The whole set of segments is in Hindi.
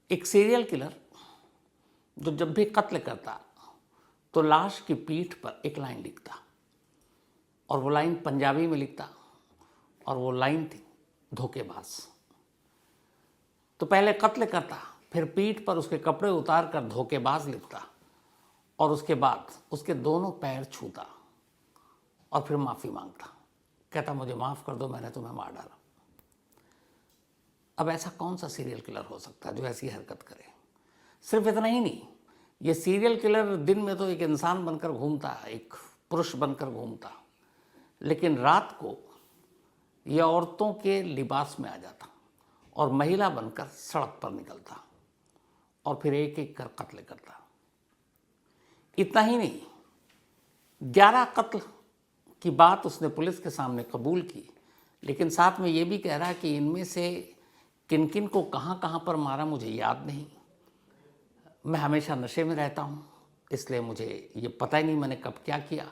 एक सीरियल किलर जो जब भी कत्ल करता तो लाश की पीठ पर एक लाइन लिखता, और वो लाइन पंजाबी में लिखता, और वो लाइन थी धोखेबाज। तो पहले कत्ल करता, फिर पीठ पर उसके कपड़े उतार कर धोखेबाज लिखता, और उसके बाद उसके दोनों पैर छूता और फिर माफ़ी मांगता, कहता मुझे माफ़ कर दो, मैंने तुम्हें मार डाला। अब ऐसा कौन सा सीरियल किलर हो सकता है जो ऐसी हरकत करे? सिर्फ इतना ही नहीं, ये सीरियल किलर दिन में तो एक इंसान बनकर घूमता, एक पुरुष बनकर घूमता, लेकिन रात को ये औरतों के लिबास में आ जाता और महिला बनकर सड़क पर निकलता और फिर एक एक कर कत्ल करता। इतना ही नहीं, 11 कत्ल की बात उसने पुलिस के सामने कबूल की, लेकिन साथ में ये भी कह रहा कि इनमें से किन किन को कहाँ कहाँ पर मारा मुझे याद नहीं, मैं हमेशा नशे में रहता हूँ, इसलिए मुझे ये पता ही नहीं मैंने कब क्या किया।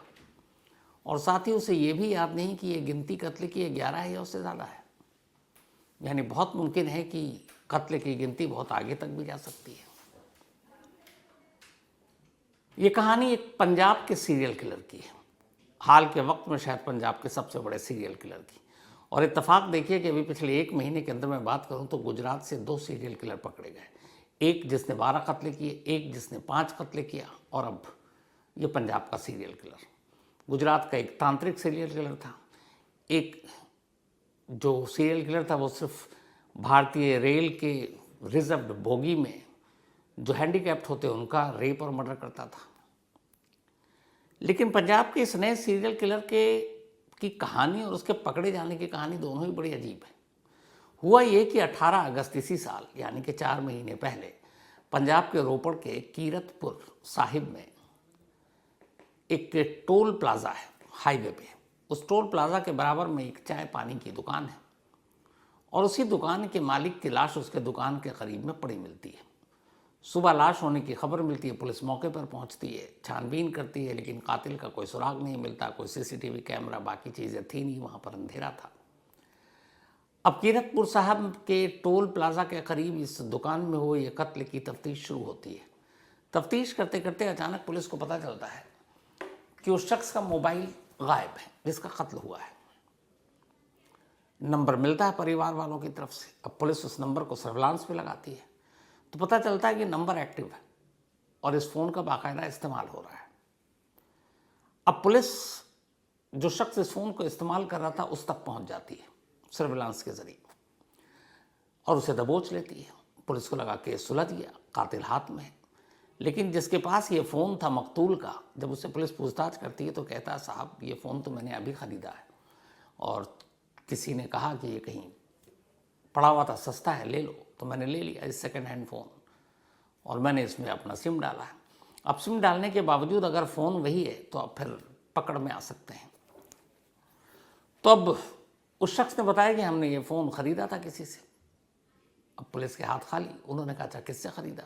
और साथ ही उसे ये भी याद नहीं कि ये गिनती कत्ल की 11 है या उससे ज़्यादा है। यानी बहुत मुमकिन है कि कत्ल की गिनती बहुत आगे तक भी जा सकती है। ये कहानी एक पंजाब के सीरियल किलर की है, हाल के वक्त में शायद पंजाब के सबसे बड़े सीरियल किलर की। और इत्तेफाक देखिए कि अभी पिछले 1 महीने के अंदर मैं बात करूं तो गुजरात से 2 सीरियल किलर पकड़े गए, एक जिसने 12 कत्ल किए, एक जिसने 5 कत्ल किया, और अब ये पंजाब का सीरियल किलर। गुजरात का एक तांत्रिक सीरियल किलर था, एक जो सीरियल किलर था वो सिर्फ भारतीय रेल के रिजर्व्ड बोगी में जो हैंडीकैप्ड होते उनका रेप और मर्डर करता था। लेकिन पंजाब के इस नए सीरियल किलर की कहानी और उसके पकड़े जाने की कहानी दोनों ही बड़ी अजीब है। हुआ ये कि 18 अगस्त इसी साल, यानी कि 4 महीने पहले, पंजाब के रोपड़ के कीरतपुर साहिब में एक टोल प्लाजा है हाईवे पे। उस टोल प्लाजा के बराबर में एक चाय पानी की दुकान है, और उसी दुकान के मालिक की लाश उसके दुकान के करीब में पड़ी मिलती है। सुबह लाश होने की खबर मिलती है, पुलिस मौके पर पहुंचती है, छानबीन करती है, लेकिन कातिल का कोई सुराग नहीं मिलता, कोई सीसीटीवी कैमरा बाकी चीज़ें थी नहीं, वहाँ पर अंधेरा था। अब कीरतपुर साहब के टोल प्लाजा के करीब इस दुकान में हुए ये कत्ल की तफ्तीश शुरू होती है। तफ्तीश करते करते अचानक पुलिस को पता चलता है कि उस शख्स का मोबाइल गायब है जिसका कत्ल हुआ है। नंबर मिलता है परिवार वालों की तरफ से। अब पुलिस उस नंबर को सर्विलांस पे लगाती है तो पता चलता है कि नंबर एक्टिव है और इस फ़ोन का बाकायदा इस्तेमाल हो रहा है। अब पुलिस जो शख्स इस फ़ोन को इस्तेमाल कर रहा था उस तक पहुंच जाती है सर्विलांस के ज़रिए और उसे दबोच लेती है। पुलिस को लगा केस सुलझ गया, कातिल हाथ में है। लेकिन जिसके पास ये फ़ोन था मकतूल का, जब उससे पुलिस पूछताछ करती है तो कहता है साहब ये फ़ोन तो मैंने अभी ख़रीदा है और किसी ने कहा कि ये कहीं पड़ा हुआ था, सस्ता है, ले लो, तो मैंने ले लिया इस सेकेंड हैंड फ़ोन और मैंने इसमें अपना सिम डाला है। अब सिम डालने के बावजूद अगर फ़ोन वही है तो अब फिर पकड़ में आ सकते हैं। तो अब उस शख्स ने बताया कि हमने ये फ़ोन ख़रीदा था किसी से। अब पुलिस के हाथ खाली। उन्होंने कहा अच्छा किससे ख़रीदा?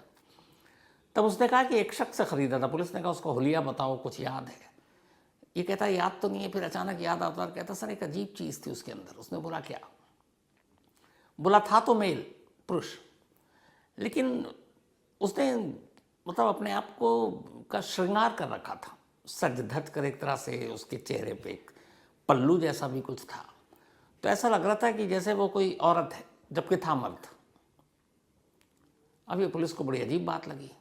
तब उसने कहा कि एक शख्स से ख़रीदा था। पुलिस ने कहा उसको हुलिया बताओ, कुछ याद है? ये कहता याद तो नहीं है। फिर अचानक याद आता और कहता सर एक अजीब चीज़ थी उसके अंदर। उसने बोला क्या? बोला था तो मेल, पुरुष, लेकिन उसने मतलब अपने आप को का श्रृंगार कर रखा था, सज धज कर एक तरह से। उसके चेहरे पे एक पल्लू जैसा भी कुछ था, तो ऐसा लग रहा था कि जैसे वो कोई औरत है जबकि था मर्द। अब ये पुलिस को बड़ी अजीब बात लगी।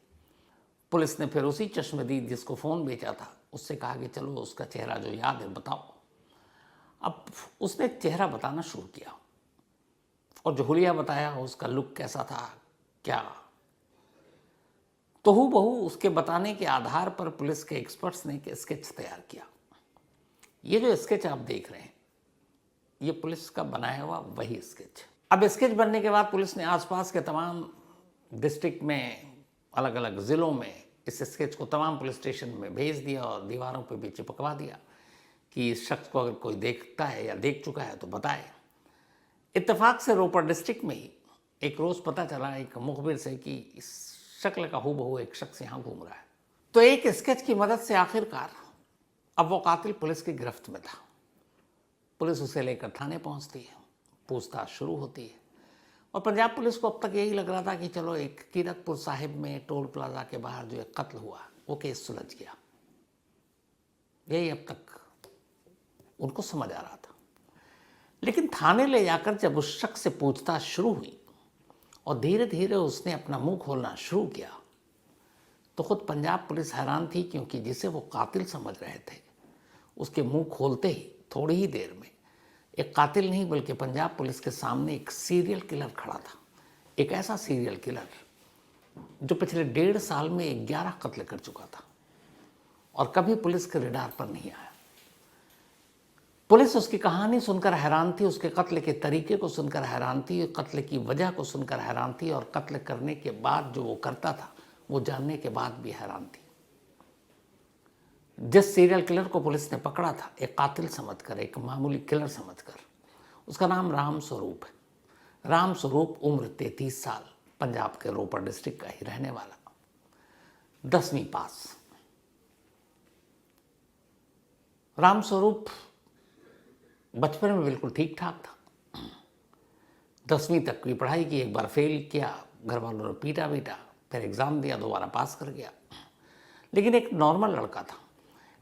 पुलिस ने फिर उसी चश्मदीद जिसको फ़ोन बेचा था उससे कहा कि चलो उसका चेहरा जो याद है बताओ। अब उसने चेहरा बताना शुरू किया और जो हुलिया बताया उसका लुक कैसा था, क्या, तो हूबहू उसके बताने के आधार पर पुलिस के एक्सपर्ट्स ने एक स्केच तैयार किया। ये जो स्केच आप देख रहे हैं ये पुलिस का बनाया हुआ वही स्केच। अब स्केच बनने के बाद पुलिस ने आसपास के तमाम डिस्ट्रिक्ट में, अलग अलग ज़िलों में इस स्केच को तमाम पुलिस स्टेशन में भेज दिया और दीवारों पे भी चिपकवा दिया कि इस शख्स को अगर कोई देखता है या देख चुका है तो बताए। इत्तेफाक से रोपड़ डिस्ट्रिक्ट में ही एक रोज़ पता चला एक मुखबिर से कि इस शक्ल का हूबहू एक शख्स यहाँ घूम रहा है। तो एक स्केच की मदद से आखिरकार अब वो कातिल पुलिस की गिरफ्त में था। पुलिस उसे लेकर थाने पहुँचती है, पूछताछ शुरू होती है। और पंजाब पुलिस को अब तक यही लग रहा था कि चलो एक कीरतपुर साहिब में टोल प्लाजा के बाहर जो एक कत्ल हुआ वो केस सुलझ गया, यही अब तक उनको समझ आ रहा था। लेकिन थाने ले जाकर जब उस शख्स से पूछताछ शुरू हुई और धीरे धीरे उसने अपना मुंह खोलना शुरू किया तो खुद पंजाब पुलिस हैरान थी, क्योंकि जिसे वो कातिल समझ रहे थे उसके मुंह खोलते ही थोड़ी ही देर में एक कातिल नहीं बल्कि पंजाब पुलिस के सामने एक सीरियल किलर खड़ा था। एक ऐसा सीरियल किलर जो पिछले 1.5 साल में 11 कत्ल कर चुका था और कभी पुलिस के रडार पर नहीं आया। पुलिस उसकी कहानी सुनकर हैरान थी, उसके कत्ल के तरीके को सुनकर हैरान थी, कत्ल की वजह को सुनकर हैरान थी और कत्ल करने के बाद जो वो करता था वो जानने के बाद भी हैरान थी। जिस सीरियल किलर को पुलिस ने पकड़ा था एक कातिल समझकर, एक मामूली किलर समझकर, उसका नाम राम स्वरूप है। राम स्वरूप उम्र 33 साल, पंजाब के रोपड़ डिस्ट्रिक्ट का ही रहने वाला, 10वीं पास। राम स्वरूप बचपन में बिल्कुल ठीक ठाक था, 10वीं तक की पढ़ाई की, एक बार फेल किया, घर वालों ने पीटा, फिर एग्ज़ाम दिया, दोबारा पास कर गया, लेकिन एक नॉर्मल लड़का था।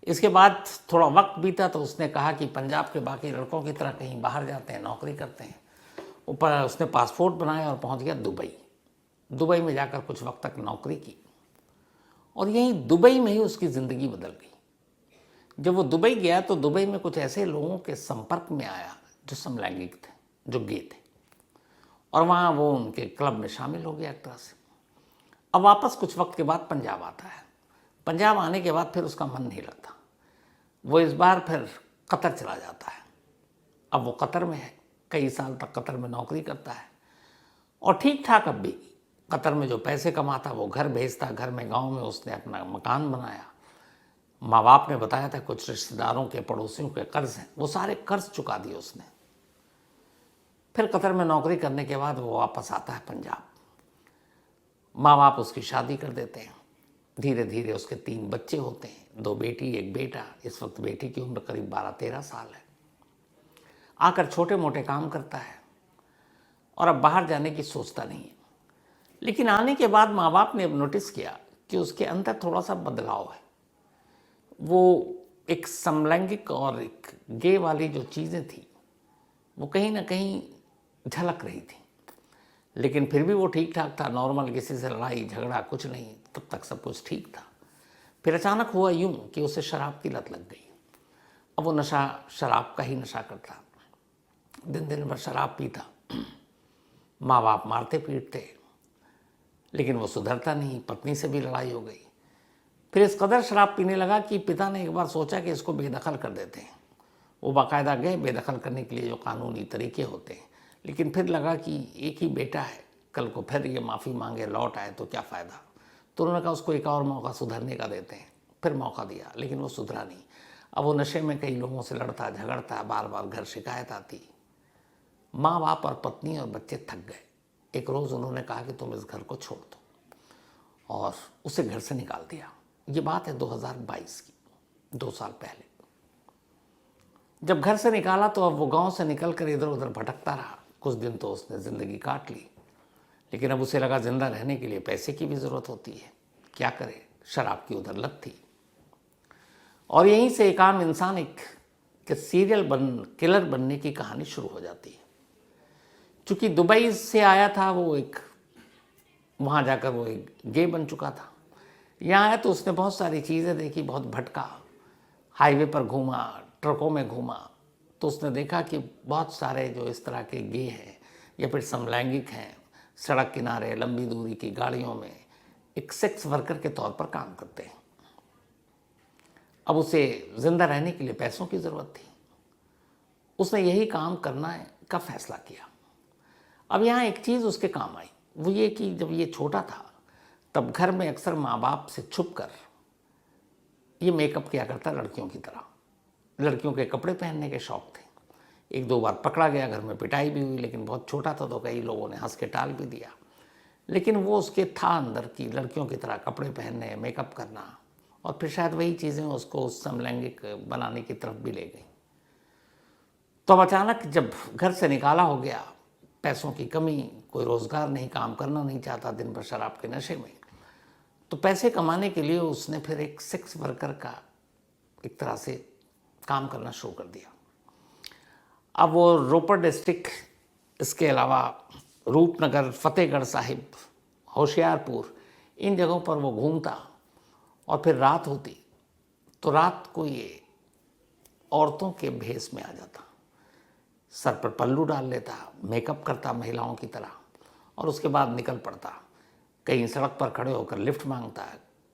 इसके बाद थोड़ा वक्त बीता तो उसने कहा कि पंजाब के बाकी लड़कों की तरह कहीं बाहर जाते हैं, नौकरी करते हैं। ऊपर उसने पासपोर्ट बनाया और पहुंच गया दुबई में जाकर कुछ वक्त तक नौकरी की और यहीं दुबई में ही उसकी ज़िंदगी बदल गई। जब वो दुबई गया तो दुबई में कुछ ऐसे लोगों के संपर्क में आया जो समलैंगिक थे, जो गे थे, और वहाँ वो उनके क्लब में शामिल हो गया एक तरह से। अब वापस कुछ वक्त के बाद पंजाब आता है। पंजाब आने के बाद फिर उसका मन नहीं लगता, वो इस बार फिर कतर चला जाता है। अब वो कतर में है, कई साल तक कतर में नौकरी करता है और ठीक ठाक अब भी कतर में जो पैसे कमाता वो घर भेजता। घर में गांव में उसने अपना मकान बनाया। माँ बाप ने बताया था कुछ रिश्तेदारों के, पड़ोसियों के कर्ज हैं, वो सारे कर्ज चुका दिए उसने। फिर कतर में नौकरी करने के बाद वो वापस आता है पंजाब। माँ बाप उसकी शादी कर देते हैं। धीरे धीरे उसके 3 बच्चे होते हैं, 2 बेटी 1 बेटा। इस वक्त बेटी की उम्र करीब 12-13 साल है। आकर छोटे मोटे काम करता है और अब बाहर जाने की सोचता नहीं है। लेकिन आने के बाद माँ बाप ने अब नोटिस किया कि उसके अंदर थोड़ा सा बदलाव है। वो एक समलैंगिक और एक गे वाली जो चीज़ें थी वो कहीं ना कहीं झलक रही थी, लेकिन फिर भी वो ठीक ठाक था, नॉर्मल, किसी से लड़ाई झगड़ा कुछ नहीं, तब तक सब कुछ ठीक था। फिर अचानक हुआ यूं कि उसे शराब की लत लग गई। अब वो नशा शराब का ही नशा करता, दिन दिन भर शराब पीता, माँ बाप मारते पीटते, लेकिन वो सुधरता नहीं। पत्नी से भी लड़ाई हो गई। फिर इस कदर शराब पीने लगा कि पिता ने एक बार सोचा कि इसको बेदखल कर देते हैं। वो बाकायदा गए बेदखल करने के लिए जो कानूनी तरीके होते हैं, लेकिन फिर लगा कि एक ही बेटा है, कल को फिर ये माफ़ी मांगे लौट आए तो क्या फ़ायदा। तो उन्होंने कहा उसको एक और मौका सुधरने का देते हैं। फिर मौका दिया, लेकिन वो सुधरा नहीं। अब वो नशे में कई लोगों से लड़ता झगड़ता, बार बार घर शिकायत आती। माँ बाप और पत्नी और बच्चे थक गए। एक रोज़ उन्होंने कहा कि तुम इस घर को छोड़ दो और उसे घर से निकाल दिया। ये बात है 2022 की, 2 साल पहले। जब घर से निकाला तो अब वो गांव से निकलकर इधर उधर भटकता रहा। कुछ दिन तो उसने ज़िंदगी काट ली, लेकिन अब उसे लगा जिंदा रहने के लिए पैसे की भी ज़रूरत होती है। क्या करे, शराब की उधर लत थी। और यहीं से एक आम इंसान एक सीरियल किलर बनने की कहानी शुरू हो जाती है। चूँकि दुबई से आया था वो, एक वहाँ जाकर वो एक गे बन चुका था। यहाँ आया तो उसने बहुत सारी चीज़ें देखी, बहुत भटका, हाईवे पर घूमा, ट्रकों में घूमा, तो उसने देखा कि बहुत सारे जो इस तरह के गे हैं या फिर समलैंगिक हैं, सड़क किनारे लंबी दूरी की गाड़ियों में एक सेक्स वर्कर के तौर पर काम करते हैं। अब उसे ज़िंदा रहने के लिए पैसों की ज़रूरत थी। उसने यही काम करना का फैसला किया। अब यहाँ एक चीज़ उसके काम आई, वो ये कि जब ये छोटा था तब घर में अक्सर माँ बाप से छुपकर ये मेकअप किया करता लड़कियों की तरह। लड़कियों के कपड़े पहनने के शौक़ थे। 1-2 बार पकड़ा गया, घर में पिटाई भी हुई, लेकिन बहुत छोटा था तो कई लोगों ने हंस के टाल भी दिया। लेकिन वो उसके था अंदर की लड़कियों की तरह कपड़े पहनने, मेकअप करना, और फिर शायद वही चीज़ें उसको उस समलैंगिक बनाने की तरफ भी ले गई। तो अब अचानक जब घर से निकाला हो गया पैसों की कमी, कोई रोज़गार नहीं, काम करना नहीं चाहता, दिन भर शराब के नशे में। तो पैसे कमाने के लिए उसने फिर एक सेक्स वर्कर का एक तरह से काम करना शुरू कर दिया। अब वो रोपड़ डिस्ट्रिक्ट, इसके अलावा रूपनगर, फतेहगढ़ साहिब, होशियारपुर, इन जगहों पर वो घूमता और फिर रात होती तो रात को ये औरतों के भेष में आ जाता, सर पर पल्लू डाल लेता, मेकअप करता महिलाओं की तरह और उसके बाद निकल पड़ता। कहीं सड़क पर खड़े होकर लिफ्ट मांगता,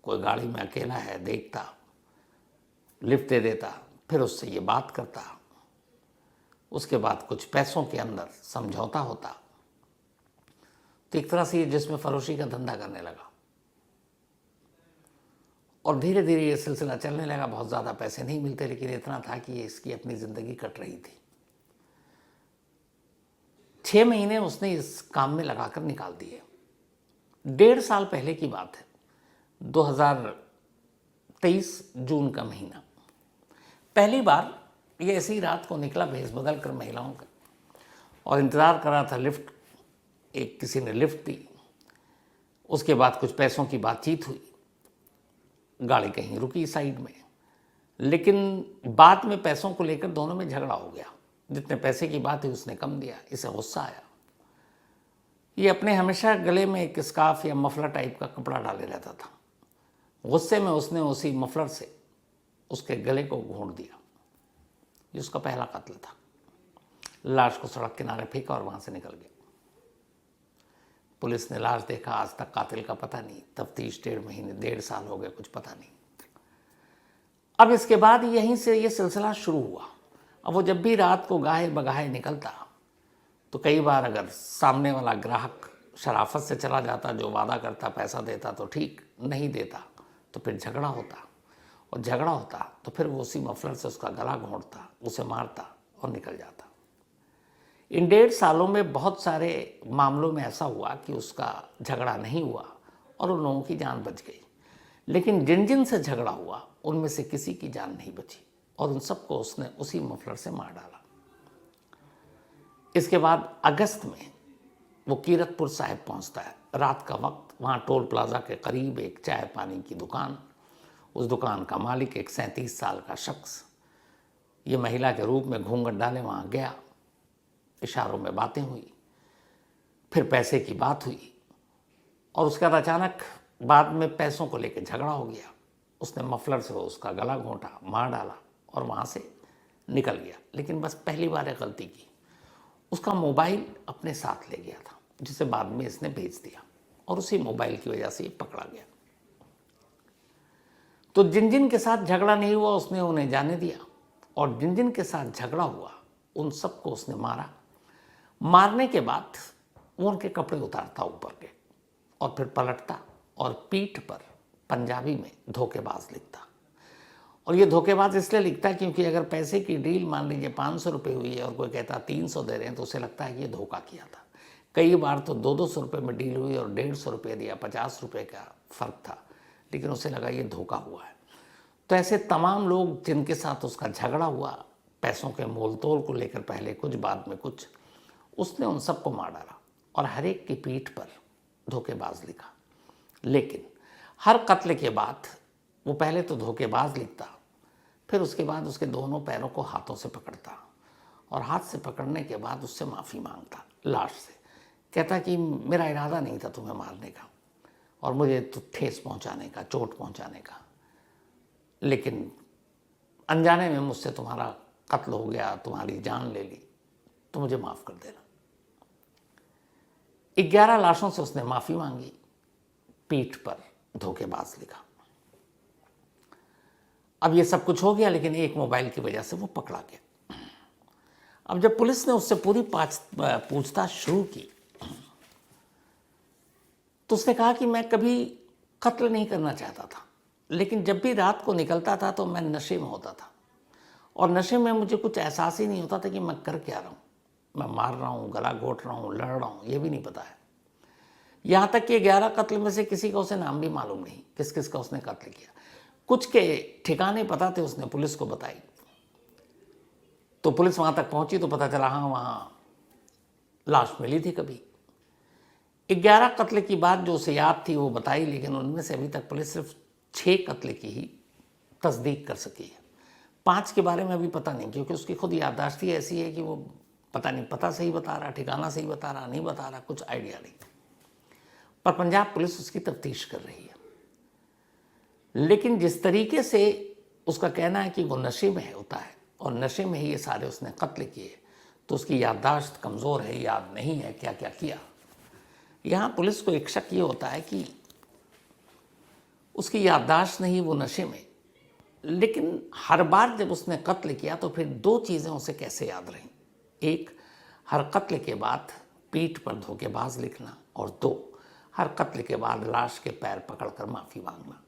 कोई गाड़ी में अकेला है देखता, लिफ्ट दे देता, फिर उससे ये बात करता। उसके बाद कुछ पैसों के अंदर समझौता होता, तो एक तरह से ये जिस्म फरोशी का धंधा करने लगा और धीरे धीरे ये सिलसिला चलने लगा। बहुत ज़्यादा पैसे नहीं मिलते, लेकिन इतना था कि ये इसकी अपनी ज़िंदगी कट रही थी। 6 महीने उसने इस काम में लगाकर निकाल दिए। 1.5 साल पहले की बात है, 2023 जून का महीना। पहली बार ये ऐसी ही रात को निकला भेष बदल कर महिलाओं का और इंतज़ार कर रहा था लिफ्ट। एक किसी ने लिफ्ट दी, उसके बाद कुछ पैसों की बातचीत हुई, गाड़ी कहीं रुकी साइड में, लेकिन बाद में पैसों को लेकर दोनों में झगड़ा हो गया। जितने पैसे की बात है उसने कम दिया, इसे गुस्सा आया। ये अपने हमेशा गले में एक स्कार्फ या मफलर टाइप का कपड़ा डाले रहता था। गुस्से में उसने उसी मफलर से उसके गले को घोंट दिया। ये उसका पहला कत्ल था। लाश को सड़क किनारे फेंका और वहां से निकल गया। पुलिस ने लाश देखा, आज तक कातिल का पता नहीं। तफ्तीश 1.5 महीने, 1.5 साल हो गए, कुछ पता नहीं। अब इसके बाद यहीं से ये सिलसिला शुरू हुआ। अब वो जब भी रात को गाहे बगाहे निकलता तो कई बार अगर सामने वाला ग्राहक शराफत से चला जाता, जो वादा करता पैसा देता तो ठीक, नहीं देता तो फिर झगड़ा होता, और झगड़ा होता तो फिर वो उसी मफलर से उसका गला घोंटता, उसे मारता और निकल जाता। इन 1.5 सालों में बहुत सारे मामलों में ऐसा हुआ कि उसका झगड़ा नहीं हुआ और उन लोगों की जान बच गई, लेकिन जिन जिन से झगड़ा हुआ उनमें से किसी की जान नहीं बची और उन सबको उसने उसी मफलर से मार डाला। इसके बाद अगस्त में वो कीरतपुर साहिब पहुंचता है। रात का वक्त, वहाँ टोल प्लाजा के करीब एक चाय पानी की दुकान, उस दुकान का मालिक एक 37 साल का शख्स, ये महिला के रूप में घूंघट डाले वहाँ गया। इशारों में बातें हुई, फिर पैसे की बात हुई और उसके बाद अचानक बाद में पैसों को लेकर झगड़ा हो गया। उसने मफलर से उसका गला घोंटा, मार डाला और वहाँ से निकल गया। लेकिन बस पहली बार एक गलती की, उसका मोबाइल अपने साथ ले गया था, जिसे बाद में इसने बेच दिया और उसी मोबाइल की वजह से ये पकड़ा गया। तो जिन जिन के साथ झगड़ा नहीं हुआ उसने उन्हें जाने दिया और जिन जिन के साथ झगड़ा हुआ उन सबको उसने मारा। मारने के बाद वो उनके कपड़े उतारता ऊपर के और फिर पलटता और पीठ पर पंजाबी में धोखेबाज लिखता। और ये धोखेबाज इसलिए लिखता है क्योंकि अगर पैसे की डील मान लीजिए 500 रुपये हुई है और कोई कहता 300 दे रहे हैं तो उसे लगता है कि ये धोखा किया था। कई बार तो 200 रुपये में डील हुई और 150 रुपये दिया, 50 रुपये का फ़र्क था, लेकिन उसे लगा ये धोखा हुआ है। तो ऐसे तमाम लोग जिनके साथ उसका झगड़ा हुआ पैसों के मोल तोल को लेकर, पहले कुछ बाद में कुछ, उसने उन सबको मार डाला और हर एक की पीठ पर धोखेबाज लिखा। लेकिन हर कत्ल के बाद वो पहले तो धोखेबाज लिखता, फिर उसके बाद उसके दोनों पैरों को हाथों से पकड़ता और हाथ से पकड़ने के बाद उससे माफ़ी मांगता लाश से। कहता कि मेरा इरादा नहीं था तुम्हें मारने का और मुझे तो ठेस पहुंचाने का, चोट पहुंचाने का, लेकिन अनजाने में मुझसे तुम्हारा कत्ल हो गया, तुम्हारी जान ले ली, तो मुझे माफ़ कर देना। 11 लाशों से उसने माफ़ी मांगी, पीठ पर धोखेबाज लिखा। अब ये सब कुछ हो गया, लेकिन एक मोबाइल की वजह से वो पकड़ा गया। अब जब पुलिस ने उससे पूरी पूछताछ शुरू की तो उसने कहा कि मैं कभी कत्ल नहीं करना चाहता था, लेकिन जब भी रात को निकलता था तो मैं नशे में होता था और नशे में मुझे कुछ एहसास ही नहीं होता था कि मैं कर क्या रहा हूँ। मैं मार रहा हूँ, गला घोट रहा हूँ, लड़ रहा हूँ, ये भी नहीं पता है। यहाँ तक कि 11 कत्ल में से किसी का उसे नाम भी मालूम नहीं, किस किस का उसने कत्ल किया। कुछ के ठिकाने पता थे, उसने पुलिस को बताई तो पुलिस वहाँ तक पहुँची तो पता चला हाँ वहाँ लाश मिली थी कभी। 11 कत्ल की बात जो उसे याद थी वो बताई, लेकिन उनमें से अभी तक पुलिस सिर्फ 6 कत्ल की ही तस्दीक कर सकी है। 5 के बारे में अभी पता नहीं, क्योंकि उसकी खुद याददाश्त ही ऐसी है कि वो पता नहीं, पता सही बता रहा, ठिकाना सही बता रहा, नहीं बता रहा, कुछ आइडिया नहीं। पर पंजाब पुलिस उसकी तफ्तीश कर रही है। लेकिन जिस तरीके से उसका कहना है कि वो नशे में होता है और नशे में ही ये सारे उसने कत्ल किए, तो उसकी याददाश्त कमज़ोर है, याद नहीं है क्या क्या किया। यहाँ पुलिस को एक शक ये होता है कि उसकी याददाश्त नहीं, वो नशे में। लेकिन हर बार जब उसने कत्ल किया तो फिर 2 चीज़ें उसे कैसे याद रहीं। एक, हर कत्ल के बाद पीठ पर धोखेबाज लिखना, और 2, हर कत्ल के बाद लाश के पैर पकड़कर माफ़ी मांगना।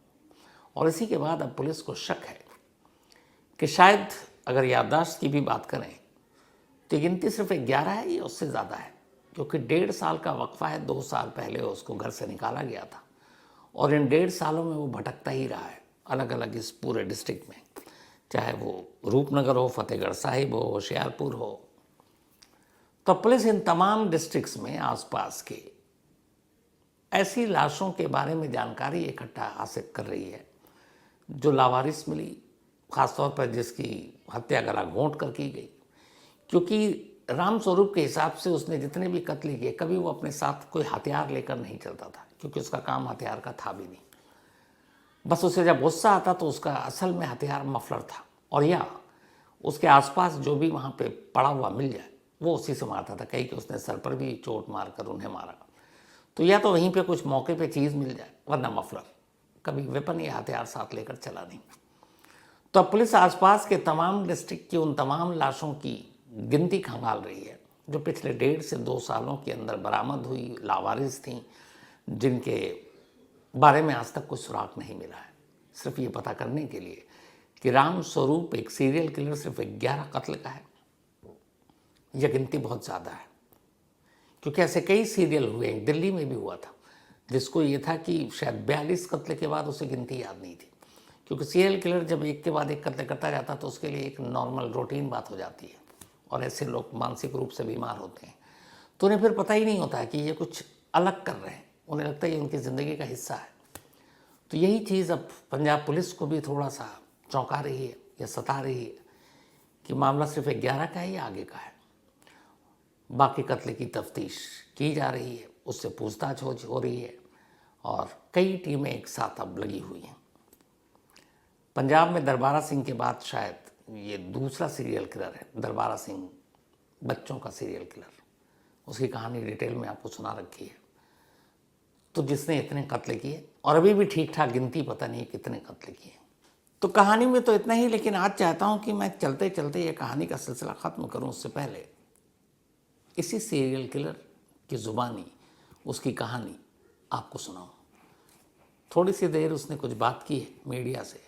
और इसी के बाद अब पुलिस को शक है कि शायद अगर याददाश्त की भी बात करें तो गिनती सिर्फ 11 है या उससे ज़्यादा है, क्योंकि 1.5 साल का वक्फा है। 2 साल पहले उसको घर से निकाला गया था और इन 1.5 सालों में वो भटकता ही रहा है अलग अलग इस पूरे डिस्ट्रिक्ट में, चाहे वो रूपनगर हो, फतेहगढ़ साहिब हो, होशियारपुर हो। तो पुलिस इन तमाम डिस्ट्रिक्ट्स में आसपास के ऐसी लाशों के बारे में जानकारी इकट्ठा हासिल कर रही है जो लावारिस मिली, ख़ासतौर पर जिसकी हत्या गला घोंट कर की गई। क्योंकि राम स्वरूप के हिसाब से उसने जितने भी कत्ल किए, कभी वो अपने साथ कोई हथियार लेकर नहीं चलता था, क्योंकि उसका काम हथियार का था भी नहीं। बस उसे जब गुस्सा आता तो उसका असल में हथियार मफलर था, और या उसके आसपास जो भी वहाँ पे पड़ा हुआ मिल जाए वो उसी से मारता था। कहीं कि उसने सर पर भी चोट मारकर उन्हें मारा, तो या तो वहीं पे कुछ मौके पे चीज़ मिल जाए, वरना मफलर। कभी वेपन या हथियार साथ लेकर चला नहीं। तो अब पुलिस आसपास के तमाम डिस्ट्रिक्ट की उन तमाम लाशों की गिनती खंगाल रही है जो पिछले 1.5 से 2 सालों के अंदर बरामद हुई, लावारिस थीं, जिनके बारे में आज तक कोई सुराग नहीं मिला है। सिर्फ ये पता करने के लिए कि राम स्वरूप एक सीरियल किलर सिर्फ 11 कत्ल का है, यह गिनती बहुत ज़्यादा है। क्योंकि ऐसे कई सीरियल हुए हैं, दिल्ली में भी हुआ था, जिसको ये था कि शायद 42 कत्ल के बाद उसे गिनती याद नहीं थी। क्योंकि सीरियल किलर जब एक के बाद एक कत्ल करता जाता तो उसके लिए एक नॉर्मल रूटीन बात हो जाती है, और ऐसे लोग मानसिक रूप से बीमार होते हैं, तो उन्हें फिर पता ही नहीं होता है कि ये कुछ अलग कर रहे हैं। उन्हें लगता है ये उनकी ज़िंदगी का हिस्सा है। तो यही चीज़ अब पंजाब पुलिस को भी थोड़ा सा चौंका रही है या सता रही है कि मामला सिर्फ 11 का है या आगे का है। बाकी कत्ल की तफ्तीश की जा रही है, उससे पूछताछ हो रही है, और कई टीमें एक साथ अब लगी हुई हैं। पंजाब में दरबारा सिंह के बाद शायद ये दूसरा सीरियल किलर है। दरबारा सिंह बच्चों का सीरियल किलर, उसकी कहानी डिटेल में आपको सुना रखी है। तो जिसने इतने कत्ल किए, और अभी भी ठीक ठाक गिनती पता नहीं कितने कत्ल किए। तो कहानी में तो इतना ही, लेकिन आज चाहता हूँ कि मैं चलते चलते ये कहानी का सिलसिला ख़त्म करूँ उससे पहले इसी सीरियल किलर की ज़ुबानी उसकी कहानी आपको सुनाऊँ। थोड़ी सी देर उसने कुछ बात की है मीडिया से,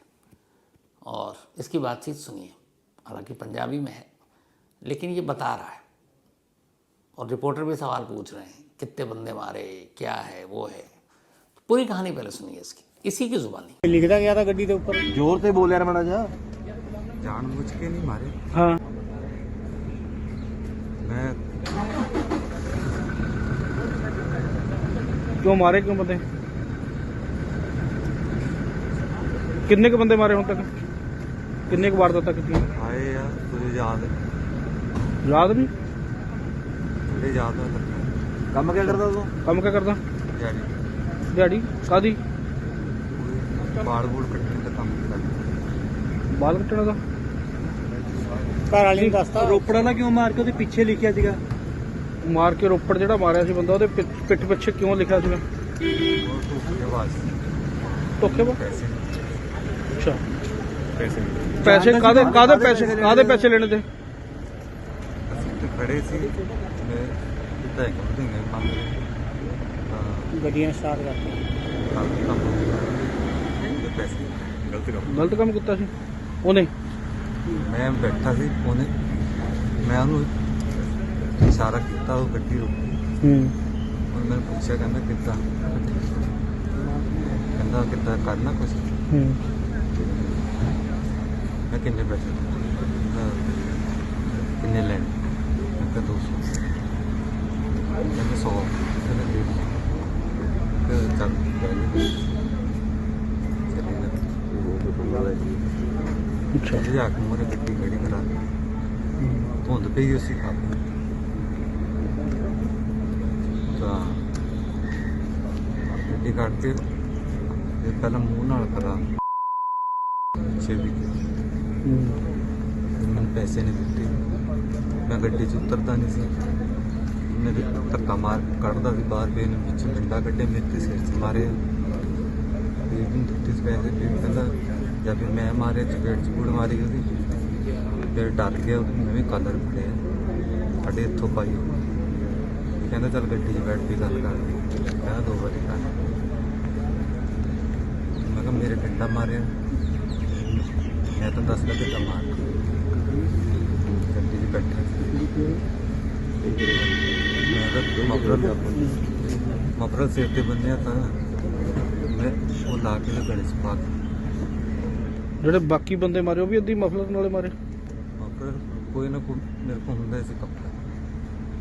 और इसकी बातचीत सुनिए। हालांकि पंजाबी में है, लेकिन ये बता रहा है, और रिपोर्टर भी सवाल पूछ रहे हैं कितने बंदे मारे, क्या है वो है। तो पूरी कहानी पहले सुनिए इसकी, इसी की ज़ुबानी। लिखता गया था गड्डी के ऊपर, जोर से बोल यार बड़ा जा। जानबूझ के नहीं मारे। हाँ, मैं क्यों मारे, क्यों बंदे, कितने के बंदे मारे हों तक, कितने के वारदात तक कितने आए यार, तुझे याद है? याद नहीं। तुझे याद है? काम क्या करता तू, काम क्या करता, यानी दिहाड़ी कादी, बाल बूल कटने का काम करता। बाल कट्टने का। घर वाली ਨੂੰ ਦੱਸਤਾ ਰੋਪੜਾ ਨਾਲ ਕਿਉਂ ਮਾਰ ਕੇ ਉਹਦੇ ਪਿੱਛੇ ਲਿਖਿਆ ਸੀਗਾ, ਮਾਰ ਕੇ ਰੋਪੜ ਜਿਹੜਾ ਮਾਰਿਆ ਸੀ ਬੰਦਾ ਉਹਦੇ ਪਿੱਠ ਪਿੱਛੇ ਕਿਉਂ ਲਿਖਿਆ ਸੀਗਾ? और तो उसके बाद ਧੋਖੇਬਾਜ਼। पैसे ਅੱਛਾ, पैसे ਪੈਸੇ ਕਾਦੇ ਪੈਸੇ ਲੈਣੇ ਤੇ? ਅਸੀਂ ਤੇ ਖੜੇ ਸੀ, ਮੈਂ ਕਿਤਾ ਇੱਕ ਮਹੀਨੇ ਮੰਗ ਰਹੇ ਗੱਡੀਆਂ ਸਟਾਰਟ ਕਰਤੀਆਂ। ਗਲਤ ਕੰਮ ਹੋ ਗਿਆ ਤੇ ਪੈਸੇ ਗਲਤ ਕੰਮ। ਗਲਤ ਕੰਮ ਕੀਤਾ ਸੀ ਉਹਨੇ। ਮੈਂ ਬੈਠਾ ਸੀ, ਉਹਨੇ ਮੈਂ ਉਹਨੂੰ ਇਸ਼ਾਰਾ ਕੀਤਾ, ਉਹ ਗੱਡੀ ਰੁਕੀ। ਉਹਨੇ ਮੈਨੂੰ ਪੁੱਛਿਆ, ਕਹਿੰਦਾ ਕਿੱਦਾਂ, ਕਹਿੰਦਾ ਕਿੱਦਾਂ ਕਰਨਾ ਕੁਛ। ਮੈਂ ਕਿੰਨੇ ਪੈਸੇ, ਕਿੰਨੇ ਲੈਣੇ? ਮੈਂ ਕਿਹਾ 200। ਕਹਿੰਦੇ 100 ਕਹਿੰਦੇ 150 ਫਿਰ ਚੱਲ ਪੈ ਗਏ ਚਲੇ ਗਏ ਅੱਛਾ ਲਿਆ ਕੇ ਮੋਰੇ ਗੱਡੀ ਖੜੀ ਕਰਾ ਲਈ। ਧੁੰਦ ਪਈ ਅਸੀਂ ਕਾਫੀ ਤਾਂ ਗੱਡੀ ਕੱਢ ਕੇ ਤੇ ਪਹਿਲਾਂ ਮੂੰਹ ਨਾਲ ਕਰਾ ਪਿੱਛੇ ਵੀ ਮੈਨੂੰ ਪੈਸੇ ਨਹੀਂ ਦਿੱਤੇ। ਮੈਂ ਗੱਡੀ 'ਚ ਉਤਰਦਾ ਨਹੀਂ ਸੀ। ਮੇਰੇ ਧੱਕਾ ਮਾਰ ਕੇ ਕੱਢਦਾ ਸੀ ਬਾਹਰ ਪੇ ਨੇ ਵਿੱਚ ਡੰਡਾ ਕੱਢੇ ਮੇਰੇ ਤੇ ਸਿਰ 'ਚ ਮਾਰੇ ਤੇ ਇਹਨੂੰ ਦਿੱਤੇ ਸੀ ਪੈਸੇ। ਫਿਰ ਕਹਿੰਦਾ ਜਾਂ ਫਿਰ ਮੈਂ ਮਾਰੇ ਚਪੇੜ ਚਪੂੜ ਮਾਰੀ ਉਹਦੀ। ਫਿਰ ਡਰ ਗਿਆ ਉਹ ਮੈਂ ਵੀ ਕਾਲਰ ਫੜਿਆ ਸਾਡੇ ਇੱਥੋਂ ਪਾਈ ਕਹਿੰਦਾ ਚੱਲ ਗੱਡੀ 'ਚ ਬੈਠ ਕੇ ਗੱਲ ਕਰ ਕਹਿੰਦਾ 2 ਵਾਰੀ ਕਰ। ਮੈਂ ਕਿਹਾ ਮੇਰੇ ਡੰਡਾ ਮਾਰਿਆ ਮੈਂ ਤਾਂ ਦੱਸ ਲੱਗਾ ਕਿੱਦਾਂ ਮਾਰ ਗੱਡੀ 'ਚ ਬੈਠਾ ਸੀ। ਮੈਂ ਤਾਂ ਮਫਰਲ ਸਿਰ ਤੇ ਬੰਨਿਆ ਤਾਂ ਮੈਂ ਉਹ ਲਾ ਕੇ ਤੇ ਗਲੇ 'ਚ ਪਾ ਕੇ ਜਿਹੜੇ ਬਾਕੀ ਬੰਦੇ ਮਾਰੇ ਉਹ ਵੀ ਅੱਧੀ ਮਫਲਰ ਨਾਲੇ ਮਾਰੇ। ਮਫਰਲ ਕੋਈ ਨਾ ਕੋਈ ਮੇਰੇ ਕੋਲ ਹੁੰਦਾ ਸੀ ਕੱਪੜਾ।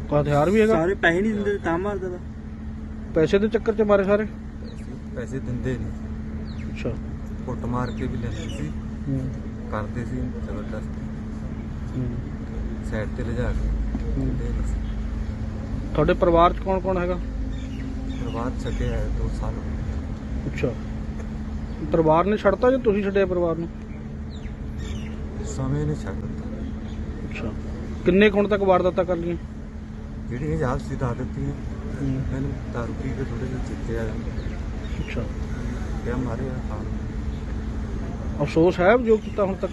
ਕੋਈ ਹਥਿਆਰ ਵੀ ਹੈਗਾ? ਸਾਰੇ ਪੈਸੇ ਨਹੀਂ ਦਿੰਦੇ ਤਾਂ ਮਾਰਦਾ ਤਾ। ਪੈਸੇ ਦੇ ਚੱਕਰ 'ਚ ਮਾਰੇ ਸਾਰੇ? ਪੈਸੇ ਦਿੰਦੇ ਨਹੀਂ। ਅੱਛਾ ਕੁੱਟ ਮਾਰ ਕੇ ਵੀ ਲੈਂਦੇ ਸੀ ਕਰਦੇ ਸੀ ਜ਼ਬਰਦਸਤੀ ਸਾਈਡ ਤੇ ਲਿਜਾ ਕੇ ਦਿੰਦੇ ਨਹੀਂ ਸੀ। ਤੁਹਾਡੇ ਪਰਿਵਾਰ 'ਚ ਕੌਣ ਕੌਣ ਹੈਗਾ? ਪਰਿਵਾਰ ਛੱਡਿਆ ਹੈ 2 ਸਾਲ ਹੋ ਅੱਛਾ ਪਰਿਵਾਰ ਨੇ ਛੱਡਤਾ ਜਾਂ ਤੁਸੀਂ ਛੱਡਿਆ ਪਰਿਵਾਰ ਨੂੰ? ਗਏ। ਸਮੇਂ ਨੇ ਛੱਡ ਦਿੱਤਾ। ਅੱਛਾ ਕਿੰਨੇ ਕੁ ਹੁਣ ਤੱਕ ਵਾਰਦਾਤਾਂ ਕਰ ਲਈਆਂ? ਜਿਹੜੀਆਂ ਯਾਦ ਸੀ ਦੱਸ ਦਿੱਤੀਆਂ। ਮੈਨੂੰ ਦਾਰੂ ਪੀ ਕੇ ਥੋੜੇ ਜਿਹੇ ਚਿੱਤੇ ਆ ਜਾਂਦੇ ਅੱਛਾ ਕਿਆ ਮਾਰੇ ਆ ਖਾਣ ਅਫਸੋਸ ਹੈ ਜੋ ਕੀਤਾ ਹੁਣ ਤੱਕ?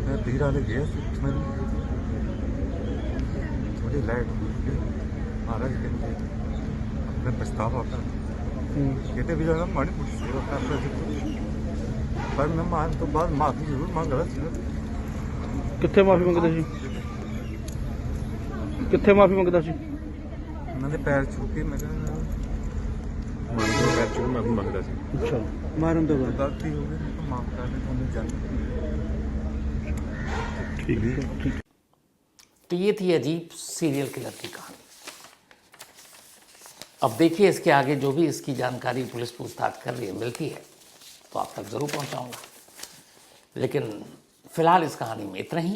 ਮੈਂ ਵੀਰ ਵਾਲੇ ਗਿਆ ਸੀ ਮੈਨੂੰ ਥੋੜੀ ਲਾਈਟ ਮਹਾਰਾਜ ਕਹਿੰਦੇ ਆਪਣੇ ਪਛਤਾਵਾ ਕਰ ਕਿਤੇ ਵੀ ਜਾਣਾ ਮਾੜੀ ਮੋਟੀ ਸੇਵਾ ਕਰਦਾ ਸੀ ਪਰ ਮੈਂ ਮਾਰਨ ਤੋਂ ਬਾਅਦ ਮਾਫੀ ਜ਼ਰੂਰ ਮੰਗਦਾ ਸੀ। ਕਿੱਥੇ ਮਾਫੀ ਮੰਗਦੇ ਸੀ? ਕਿੱਥੇ ਮਾਫੀ ਮੰਗਦਾ ਸੀ? ਉਹਨਾਂ ਦੇ ਪੈਰ ਛੂ ਕੇ ਮੈਂ ਕਹਿੰਦਾ ਮਾਰਨ ਤੋਂ ਪੈਰ ਚੋਂ ਮਾਫੀ ਮੰਗਦਾ ਸੀ। ਅੱਛਾ ਮਾਰਨ ਤੋਂ ਬਾਅਦ ਗਲਤੀ ਹੋ ਗਈ ਮੈਨੂੰ ਮਾਫ ਕਰ ਦੇ ਤੁਹਾਨੂੰ ਜਾਣ ठीक तो ये थी अजीब सीरियल किलर की कहानी। अब देखिए इसके आगे जो भी इसकी जानकारी पुलिस पूछताछ कर रही है मिलती है तो आप तक ज़रूर पहुंचाऊंगा। लेकिन फ़िलहाल इस कहानी में इतना ही।